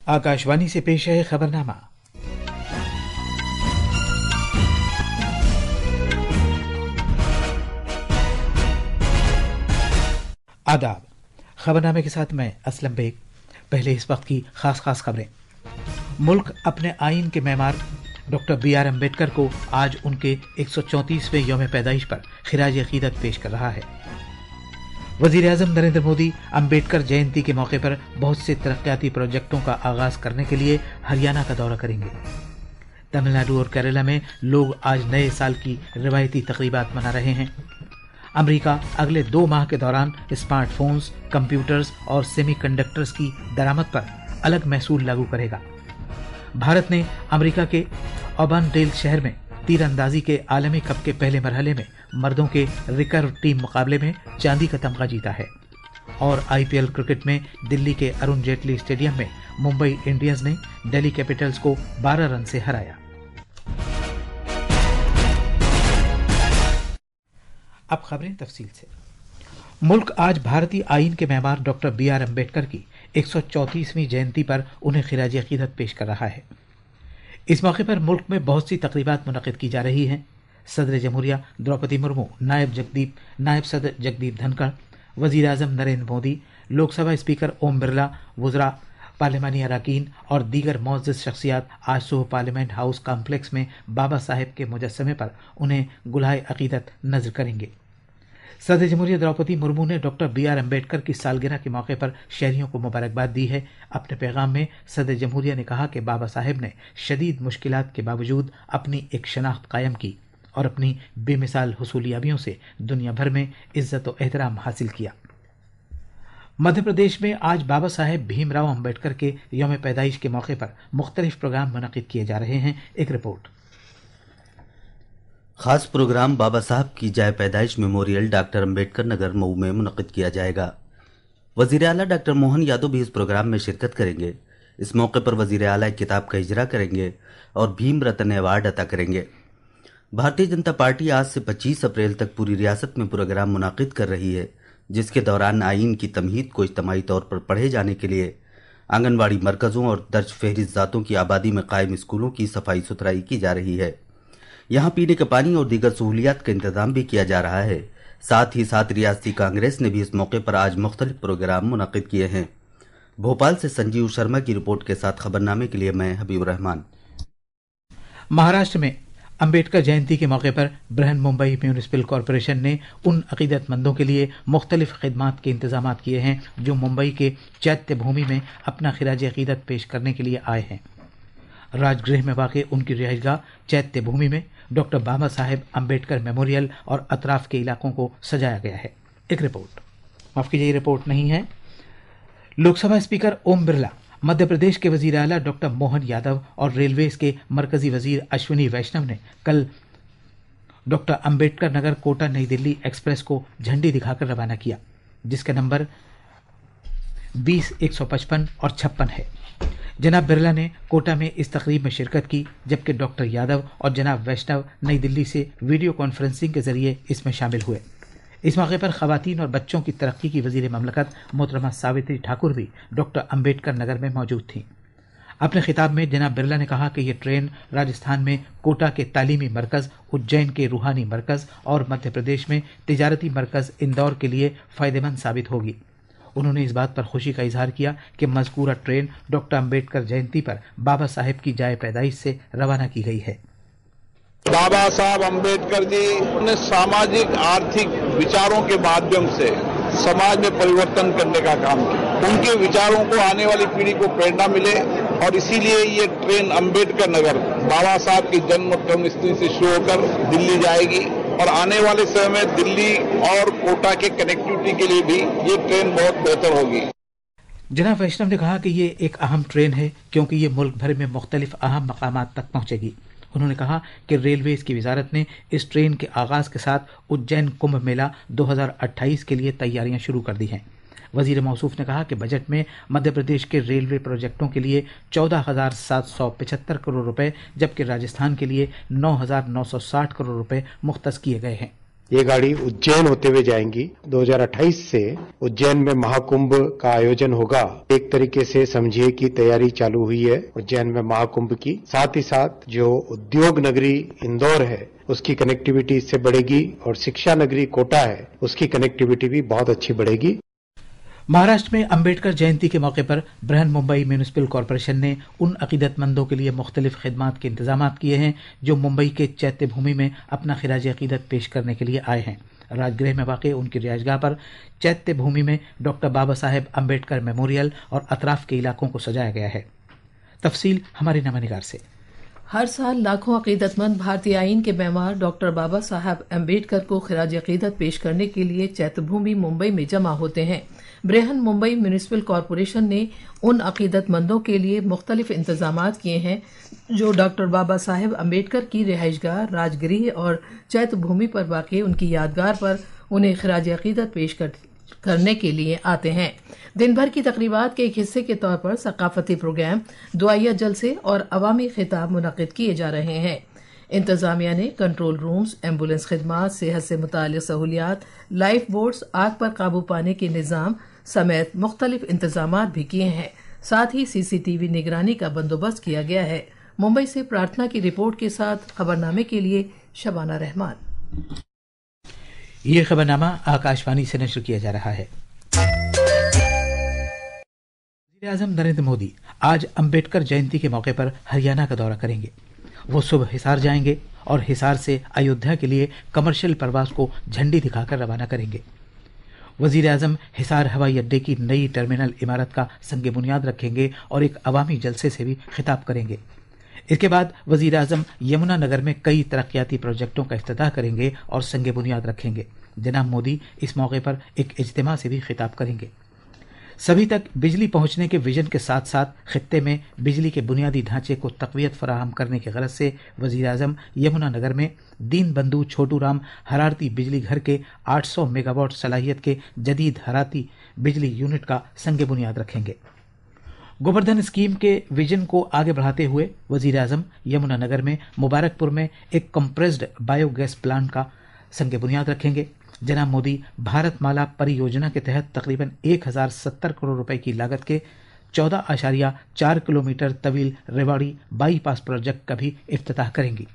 आकाशवाणी से पेश है खबरनामा। आदाब। खबरनामे के साथ मैं असलम बेग। पहले इस वक्त की खास खबरें। मुल्क अपने आइन के मेमार डॉक्टर बी.आर. अम्बेडकर को आज उनके 134वें यौम पैदाइश पर खिराज अकीदत पेश कर रहा है। वजीर आजम नरेंद्र मोदी अम्बेडकर जयंती के मौके पर बहुत से तरक्याती प्रोजेक्टों का आगाज करने के लिए हरियाणा का दौरा करेंगे। तमिलनाडु और केरला में लोग आज नए साल की रिवायती तकरीबात मना रहे हैं। अमेरिका अगले 2 माह के दौरान स्मार्टफोन्स, कंप्यूटर्स और सेमीकंडक्टर्स की दरामद पर अलग महसूल लागू करेगा। भारत ने अमेरिका के ऑबर्नडेल शहर में तीरंदाजी के आलमी कप के पहले मरहले में मर्दों के रिकर्व टीम मुकाबले में चांदी का तमगा जीता है। और आईपीएल क्रिकेट में दिल्ली के अरुण जेटली स्टेडियम में मुंबई इंडियंस ने दिल्ली कैपिटल्स को 12 रन से हराया। अब खबरें तफसील से। मुल्क आज भारतीय आईन के मेमार डॉक्टर बी.आर. अम्बेडकर की 134वीं जयंती पर उन्हें खिराज अकीदत पेश कर रहा है। इस मौके पर मुल्क में बहुत सी तकरीबात मुनक़िद की जा रही हैं। सदर जमहूरिया द्रौपदी मुर्मू, नायब सदर जगदीप धनखड़, वजीर आजम नरेंद्र मोदी, लोकसभा स्पीकर ओम बिरला, वुज़रा, पार्लिमानी अरकान और दीगर मुअज़्ज़ज़ शख्सियात आज सुबह पार्लियामेंट हाउस कॉम्प्लेक्स में बाबा साहेब के मुजस्समे पर उन्हें गुलाए अकीदत नज़र करेंगे। सदर जमहूरिया द्रौपदी मुर्मू ने डॉक्टर बी.आर. अम्बेडकर की सालगिरह के मौके पर शहरियों को मुबारकबाद दी है। अपने पैगाम में सदर जमहूरिया ने कहा कि बाबा साहेब ने शदीद मुश्किलात के बावजूद अपनी एक शनाख्त कायम की और अपनी बेमिसाल हुसूलियाबियों से दुनिया भर में इज्जत और एहतराम हासिल किया। मध्य प्रदेश में आज बाबा साहेब भीमराव अम्बेडकर के यौम पैदाइश के मौके पर मुख्तलिफ प्रोग्राम मुनक़िद किए जा रहे हैं। एक रिपोर्ट। खास प्रोग्राम बाबा साहब की जाय पैदाइश मेमोरियल डॉक्टर अम्बेडकर नगर मऊ में मुनक़िद किया जाएगा। वज़ीर आला डॉक्टर मोहन यादव भी इस प्रोग्राम में शिरकत करेंगे। इस मौके पर वज़ीर आला एक किताब का इजरा करेंगे और भीम रत्न अवार्ड अता करेंगे। भारतीय जनता पार्टी आज से 25 अप्रैल तक पूरी रियासत में प्रोग्राम मुनाकिद कर रही है, जिसके दौरान आइन की तमहीद को इज्तमाही तौर पर पढ़े जाने के लिए आंगनबाड़ी मरकज़ों और दर्ज फहरिस्त ज़ातों की आबादी में कायम स्कूलों की सफाई सुथराई की जा रही है। यहाँ पीने का पानी और दीगर सहूलियात का इंतजाम भी किया जा रहा है। साथ ही साथ रियासती कांग्रेस ने भी इस मौके पर आज मुख्तलिफ प्रोग्राम मुनाकिद किए हैं। भोपाल से संजीव शर्मा की रिपोर्ट के साथ खबरनामे के लिए मैं हबीब रहमान। महाराष्ट्र में अम्बेडकर जयंती के मौके पर बृहन मुंबई म्यूनिसिपल कॉरपोरेशन ने उन अकीदतमंदों के लिए मुख्तलिफ खिदमात के इंतजाम किए हैं जो मुंबई के चैत्य भूमि में अपना खिराज अकीदत पेश करने के लिए आए हैं। राजगृह में वाक़ उनकी रिहाइशगाह चैत्य भूमि में डॉक्टर बाबा साहेब अम्बेडकर मेमोरियल और अतराफ के इलाकों को सजाया गया है। एक रिपोर्ट। माफ कीजिए, ये रिपोर्ट नहीं है। लोकसभा स्पीकर ओम बिरला, मध्य प्रदेश के वजीर आला डॉक्टर मोहन यादव और रेलवेज के मरकजी वजीर अश्विनी वैष्णव ने कल डॉक्टर अम्बेडकर नगर कोटा नई दिल्ली एक्सप्रेस को झंडी दिखाकर रवाना किया, जिसका नंबर 20, 155 और 56 है। जनाब बिरला ने कोटा में इस तकरीब में शिरकत की, जबकि डॉक्टर यादव और जनाब वैष्णव नई दिल्ली से वीडियो कॉन्फ्रेंसिंग के जरिए इसमें शामिल हुए। इस मौके पर खवातीन और बच्चों की तरक्की की वजीर ममलकत मोहतरमा सावित्री ठाकुर भी डॉक्टर अम्बेडकर नगर में मौजूद थीं। अपने खिताब में जनाब बिरला ने कहा कि यह ट्रेन राजस्थान में कोटा के तालीमी मरकज़, उज्जैन के रूहानी मरकज़ और मध्य प्रदेश में तिजारती मरकज़ इंदौर के लिए फ़ायदेमंद साबित होगी। उन्होंने इस बात पर खुशी का इजहार किया कि मज़कूरा ट्रेन डॉक्टर अम्बेडकर जयंती पर बाबा साहेब की जाय पैदाइश से रवाना की गई है। बाबा साहब अम्बेडकर जी ने सामाजिक आर्थिक विचारों के माध्यम से समाज में परिवर्तन करने का काम किया। उनके विचारों को आने वाली पीढ़ी को प्रेरणा मिले और इसीलिए ये ट्रेन अम्बेडकर नगर बाबा साहब की जन्म कर्मस्थली से शुरू होकर दिल्ली जाएगी और आने वाले समय में दिल्ली और कोटा के कनेक्टिविटी के लिए भी ये ट्रेन बहुत बेहतर होगी। जनाब वैष्णव ने कहा कि ये एक अहम ट्रेन है क्योंकि ये मुल्क भर में मुख्तलिफ अहम मकामात तक पहुंचेगी। उन्होंने कहा कि रेलवेज की वजारत ने इस ट्रेन के आगाज के साथ उज्जैन कुंभ मेला 2028 के लिए तैयारियां शुरू कर दी हैं। वजीर मौसूफ ने कहा कि बजट में मध्य प्रदेश के रेलवे प्रोजेक्टों के लिए 14,775 करोड़ रुपए, जबकि राजस्थान के लिए 9,960 करोड़ रुपए मुख्तस किए गए हैं। ये गाड़ी उज्जैन होते हुए जाएंगी। 2028 से उज्जैन में महाकुंभ का आयोजन होगा। एक तरीके से समझिए कि तैयारी चालू हुई है उज्जैन में महाकुंभ की। साथ ही साथ जो उद्योग नगरी इंदौर है उसकी कनेक्टिविटी इससे बढ़ेगी और शिक्षा नगरी कोटा है उसकी कनेक्टिविटी भी बहुत अच्छी बढ़ेगी। महाराष्ट्र में अंबेडकर जयंती के मौके पर बृहन मुंबई म्यूनिसिपल कॉरपोरेशन ने उन अकीदतमंदों के लिए मुख्तलिफ खिदमात के इंतजाम किए हैं जो मुंबई के चैत्य भूमि में अपना खिराज अकीदत पेश करने के लिए आए हैं। राजगृह में वाक़ उनकी रिहाइशगाह पर चैत्य भूमि में डॉक्टर बाबा साहेब अंबेडकर मेमोरियल और अतराफ के इलाकों को सजाया गया है। तफसील हमारे नवानिगार से। हर साल लाखों अकीदतमंद भारतीय आईन के मेमार डॉक्टर बाबा साहब अम्बेडकर को खिराज अकीदत पेश करने के लिए चैत्यभूमि मुंबई में जमा होते हैं। बृहन मुंबई म्यूनिसिपल कॉरपोरेशन ने उन अकीदतमंदों के लिए मुख्तलिफ इंतजामात किए हैं जो डॉक्टर बाबा साहेब अम्बेडकर की रिहाइशगाह, राजगृह और चैत्यभूमि पर वाक़ उनकी यादगार पर उन्हें खिराज अकीदत पेश करने के लिए आते हैं। दिन भर की तकरीबात के एक हिस्से के तौर पर सकाफती प्रोग्राम, दुआया जलसे और अवामी खिताब मुनक़िद किए जा रहे हैं। इंतजामिया ने कंट्रोल रूम्स, एम्बुलेंस खिदमात, सेहत से मुताल्लिक़ सहूलियात, लाइफ बोट्स, आग पर काबू पाने के निज़ाम समेत मुख्तलिफ इंतजामात भी किए हैं। साथ ही CCTV निगरानी का बंदोबस्त किया गया है। मुंबई से प्रार्थना की रिपोर्ट के साथ खबरनामे के लिए शबाना रहमान। ये खबरनामा आकाशवाणी से नशर किया जा रहा है। वज़ीर-ए-आज़म नरेंद्र मोदी आज अंबेडकर जयंती के मौके पर हरियाणा का दौरा करेंगे। वो सुबह हिसार जाएंगे और हिसार से अयोध्या के लिए कमर्शियल परवाज को झंडी दिखाकर रवाना करेंगे। वज़ीर-ए-आज़म हिसार हवाई अड्डे की नई टर्मिनल इमारत का संग बुनियाद रखेंगे और एक अवामी जलसे से भी खिताब करेंगे। इसके बाद वज़ीर-ए-आज़म यमुना नगर में कई तरक्याती प्रोजेक्टों का इफ्तिताह करेंगे और संग बुनियाद रखेंगे। जनाब मोदी इस मौके पर एक इज्तिमा से भी खिताब करेंगे। सभी तक बिजली पहुंचने के विजन के साथ साथ खित्ते में बिजली के बुनियादी ढांचे को तक़वियत फराहम करने की गरज से वज़ीर-ए-आज़म यमुना नगर में दीन बंधु छोटू राम हरारती बिजली घर के 800 मेगावाट सलाहियत के जदीद हरारती बिजली यूनिट का संग बुनियाद रखेंगे। गोवर्धन स्कीम के विजन को आगे बढ़ाते हुए वज़ीर-ए-आज़म यमुना नगर में मुबारकपुर में एक कंप्रेस्ड बायोगैस प्लांट का संग बुनियाद रखेंगे। जनाब मोदी भारतमाला परियोजना के तहत तकरीबन 1070 करोड़ रुपए की लागत के 14.4 किलोमीटर तवील रेवाड़ी बाईपास प्रोजेक्ट का भी इफ्तिताह करेंगी।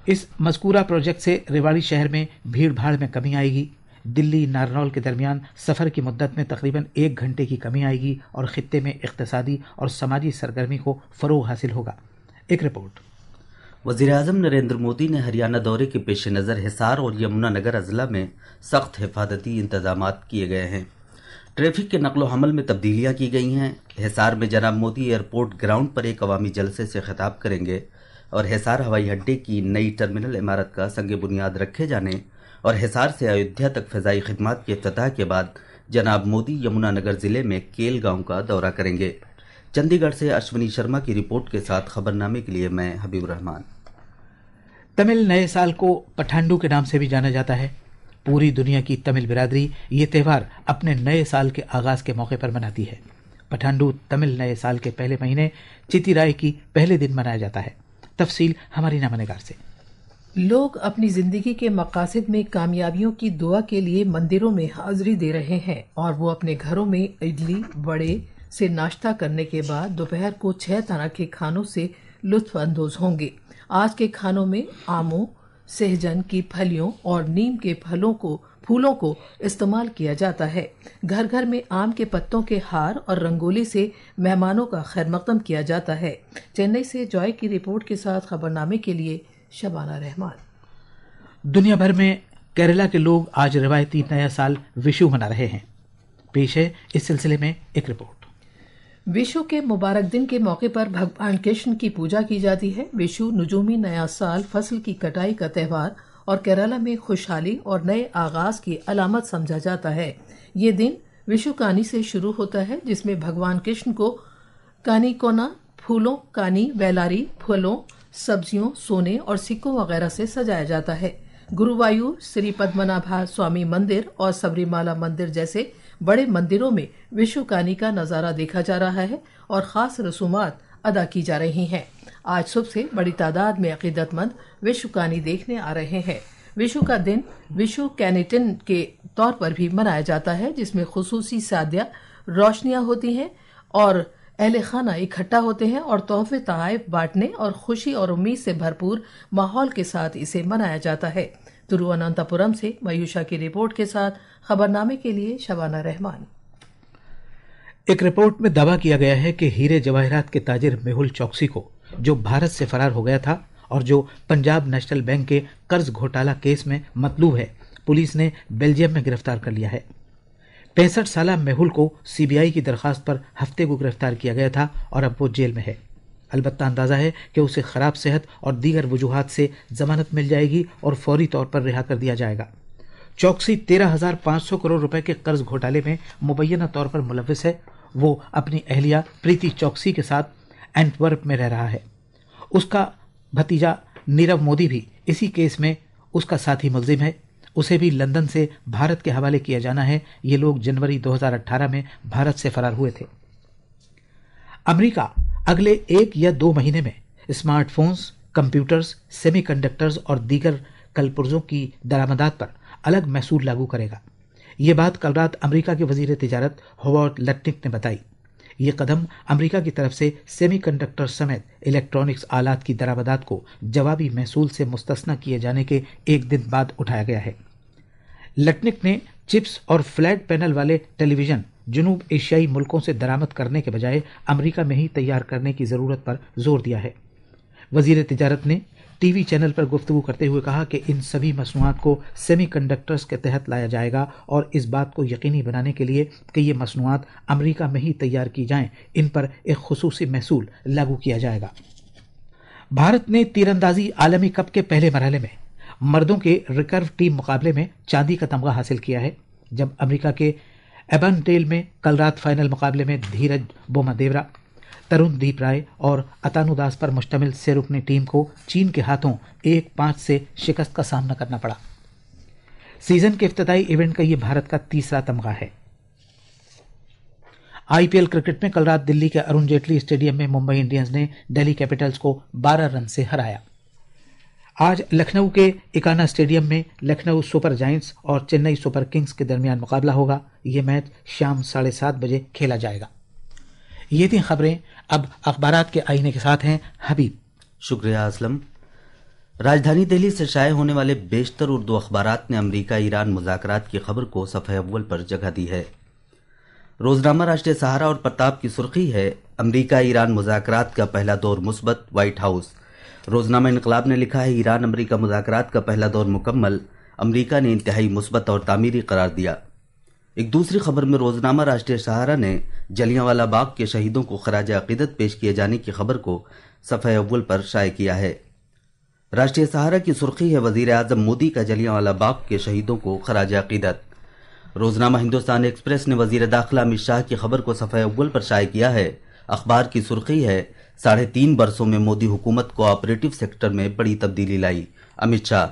इस मज़कूरा प्रोजेक्ट से रेवाड़ी शहर में भीड़ भाड़ में कमी आएगी। दिल्ली नारनौल के दरमियान सफ़र की मुद्दत में तकरीबन 1 घंटे की कमी आएगी और खित्ते में इक़्तिसादी और समाजी सरगर्मी को फ़रोग़ हासिल होगा। एक रिपोर्ट। वज़ीर-ए-आज़म नरेंद्र मोदी ने हरियाणा दौरे के पेश नज़र हिसार और यमुना नगर अजला में सख्त हिफाजती इंतजामात किए गए हैं। ट्रैफिक के नकलो हमल में तब्दीलियां की गई हैं। हिसार में जनाब मोदी एयरपोर्ट ग्राउंड पर एक अवामी जलसे से खिताब करेंगे और हिसार हवाई अड्डे की नई टर्मिनल इमारत का संग बुनियाद रखे जाने और हिसार से अयोध्या तक फ़िज़ाई खिदमात के इफ्तिताह के बाद जनाब मोदी यमुना नगर ज़िले में केल गांव का दौरा करेंगे। चंडीगढ़ से अश्विनी शर्मा की रिपोर्ट के साथ खबरनामे के लिए मैं हबीब रहमान। तमिल नए साल को पठांडू के नाम से भी जाना जाता है। पूरी दुनिया की तमिल बिरादरी ये त्यौहार अपने नए साल के आगाज के मौके पर मनाती है। पठांडू तमिल नए साल के पहले महीने चितिराई की पहले दिन मनाया जाता है। तफसील हमारी नामनिगार से। लोग अपनी जिंदगी के मकासद में कामयाबियों की दुआ के लिए मंदिरों में हाजिरी दे रहे हैं और वो अपने घरों में इडली वड़े से नाश्ता करने के बाद दोपहर को 6 तरह के खानों से लुत्फ अंदोज होंगे। आज के खानों में आमों, सहजन की फलियों और नीम के फूलों को इस्तेमाल किया जाता है। घर घर में आम के पत्तों के हार और रंगोली से मेहमानों का खैर मकदम किया जाता है। चेन्नई से जॉय की रिपोर्ट के साथ खबरनामे के लिए शबाना रहमान। दुनिया भर में केरला के लोग आज रिवायती नया साल विशु मना रहे हैं। पेश है इस सिलसिले में एक रिपोर्ट। विशु के मुबारक दिन के मौके पर भगवान कृष्ण की पूजा की जाती है। विशु नुजूमी नया साल, फसल की कटाई का त्यौहार और केरला में खुशहाली और नए आगाज की अलामत समझा जाता है। ये दिन विशु कानी से शुरू होता है जिसमें भगवान कृष्ण को कानी कोना फूलों, कानी, वेलारी, फलों, सब्जियों, सोने और सिक्कों वगैरह से सजाया जाता है। गुरुवायूर, श्री पद्मनाभा स्वामी मंदिर और सबरीमाला मंदिर जैसे बड़े मंदिरों में विशु कानी का नजारा देखा जा रहा है और खास रसूमात अदा की जा रही हैं। आज सुबह से बड़ी तादाद में अकीदतमंद विशु कानी देखने आ रहे हैं। विशु का दिन विशु कैनिटिन के तौर पर भी मनाया जाता है, जिसमें खुसूसी सादियां, रोशनियां होती हैं और अहले खाना इकट्ठा होते हैं और तोहफे तोहफ बांटने और खुशी और उम्मीद से भरपूर माहौल के साथ इसे मनाया जाता है। तिरुवनंतपुरम से मयूषा की रिपोर्ट के साथ खबरनामे के लिए शबाना रहमान। एक रिपोर्ट में दावा किया गया है कि हीरे जवाहरात के ताजिर मेहुल चौकसी को, जो भारत से फरार हो गया था और जो पंजाब नेशनल बैंक के कर्ज घोटाला केस में मतलूब है, पुलिस ने बेल्जियम में गिरफ्तार कर लिया है। 65 साला मेहुल को सीबीआई की दरखास्त पर हफ्ते को गिरफ्तार किया गया था और अब वो जेल में है। अलबत्ता अंदाजा है कि उसे खराब सेहत और दीगर वजूहात से जमानत मिल जाएगी और फौरी तौर पर रिहा कर दिया जाएगा। चौकसी 13,500 करोड़ रुपए के कर्ज घोटाले में मुबैना तौर पर मुलव्विस है। वो अपनी अहलिया प्रीति चौकसी के साथ एंटवर्प में रह रहा है। उसका भतीजा नीरव मोदी भी इसी केस में उसका साथी मुलजिम है। उसे भी लंदन से भारत के हवाले किया जाना है। ये लोग जनवरी 2018 में भारत से फरार हुए थे। अमेरिका अगले 1 या 2 महीने में स्मार्टफोन्स, कंप्यूटर्स, सेमीकंडक्टर्स और दीगर कलपुर्जों की दरामदात पर अलग महसूल लागू करेगा। ये बात कल रात अमेरिका के वजीर तिजारत होवर्ड लटनिक ने बताई। ये कदम अमेरिका की तरफ से सेमीकंडक्टर समेत इलेक्ट्रॉनिक्स आलात की दरामदात को जवाबी महसूल से मुस्तस्ना किए जाने के एक दिन बाद उठाया गया है। लटनिक ने चिप्स और फ्लैट पैनल वाले टेलीविजन जनूब एशियाई मुल्कों से दरामद करने के बजाय अमेरिका में ही तैयार करने की जरूरत पर जोर दिया है। वजीर तिजारत ने टीवी चैनल पर गुफ्तगू करते हुए कहा कि इन सभी मसनूआत को सेमीकंडक्टर्स के तहत लाया जाएगा और इस बात को यकीनी बनाने के लिए कि ये मसनूआत अमेरिका में ही तैयार की जाएं, इन पर एक खुसूसी महसूल लागू किया जाएगा। भारत ने तीरंदाजी आलमी कप के पहले मरहले में मर्दों के रिकर्व टीम मुकाबले में चांदी का तमगा हासिल किया है, जब अमेरिका के एबनडेल में कल रात फाइनल मुकाबले में धीरज बोमादेवरा, तरुण दीप राय और अतानुदास पर मुश्तमिल सेरुकनी टीम को चीन के हाथों 1-5 से शिकस्त का सामना करना पड़ा। सीजन के इफ्तिताई इवेंट का यह भारत का तीसरा तमगा है। आईपीएल क्रिकेट में कल रात दिल्ली के अरुण जेटली स्टेडियम में मुंबई इंडियंस ने दिल्ली कैपिटल्स को 12 रन से हराया। आज लखनऊ के इकाना स्टेडियम में लखनऊ सुपर जायंट्स और चेन्नई सुपर किंग्स के दरमियान मुकाबला होगा। यह मैच शाम 7:30 बजे खेला जाएगा। ये थी खबरें। अब अखबारात के आईने के साथ हैं हबीब। शुक्रिया असलम। राजधानी दिल्ली से शाये होने वाले बेशतर उर्दू अखबारात ने अमरीका ईरान मुज़ाकरात की खबर को सफ़े अव्वल पर जगह दी है। रोजनामा राष्ट्रीय सहारा और प्रताप की सुर्खी है, अमरीका ईरान मुज़ाकरात का पहला दौर मुस्बत, व्हाइट हाउस। रोजनामा इनकलाब ने लिखा है, ईरान अमरीका मुज़ाकरात का पहला दौर मुकम्मल, अमरीका ने इंतहाई मुस्बत और तामीरी करार दिया। एक दूसरी खबर में रोजनामा राष्ट्रीय सहारा ने जलियांवाला बाग के शहीदों को खराज अकीदत पेश किए जाने की खबर को सफ़े अव्वल पर शाये किया है। राष्ट्रीय सहारा की सुर्खी है, वजीर आजम मोदी का जलियांवाला बाग के शहीदों को खराज अकीदत। रोजनामा हिंदुस्तान एक्सप्रेस ने वजीर दाखिला अमित शाह की खबर को सफ़े अव्वल पर शाये किया है। अखबार की सुर्खी है, 3.5 बरसों में मोदी हुकूमत को ऑपरेटिव सेक्टर में बड़ी तब्दीली लाई, अमित शाह।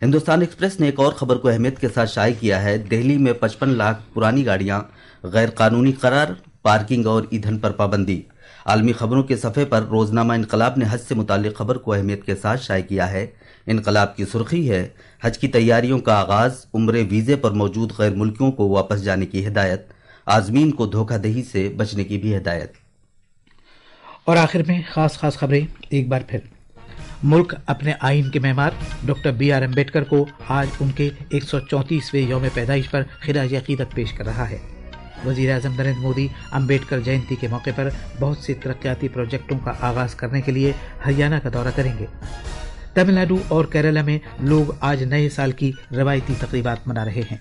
हिंदुस्तान एक्सप्रेस ने एक और खबर को अहमियत के साथ शाये किया है, दिल्ली में 55 लाख पुरानी गाड़ियां गैर कानूनी करार, पार्किंग और ईंधन पर पाबंदी। आलमी खबरों के सफ़े पर रोजनामा इनकलाब ने हज से मुतालिक खबर को अहमियत के साथ शाये किया है। इनकलाब की सुर्खी है, हज की तैयारियों का आगाज, उम्रे वीजे पर मौजूद गैर मुल्कियों को वापस जाने की हिदायत, आजमीन को धोखाधही से बचने की भी हिदायत। और आखिर में खास खबरें एक बार फिर। मुल्क अपने आइन के मेहमान डॉक्टर BR अम्बेडकर को आज उनके 134वें यौम पैदाइश पर खिराज अकीदत पेश कर रहा है। वज़ीर आज़म नरेंद्र मोदी अम्बेडकर जयंती के मौके पर बहुत से तरक्याती प्रोजेक्टों का आगाज करने के लिए हरियाणा का दौरा करेंगे। तमिलनाडु और केरला में लोग आज नए साल की रवायती तकरीबात मना रहे हैं।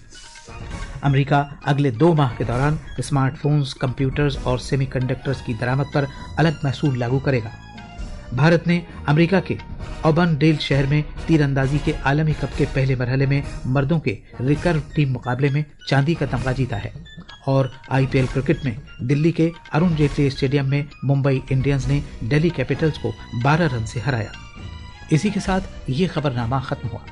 अमेरिका अगले 2 माह के दौरान स्मार्टफोन्स, कंप्यूटर्स और सेमीकंडक्टर्स की दरामद पर अलग महसूल लागू करेगा। भारत ने अमेरिका के ऑबनडेल शहर में तीरंदाजी के आलमी कप के पहले मरहले में मर्दों के रिकर्व टीम मुकाबले में चांदी का तमगा जीता है। और IPL क्रिकेट में दिल्ली के अरुण जेटली स्टेडियम में मुंबई इंडियंस ने दिल्ली कैपिटल्स को 12 रन से हराया। इसी के साथ ये खबरनामा खत्म हुआ।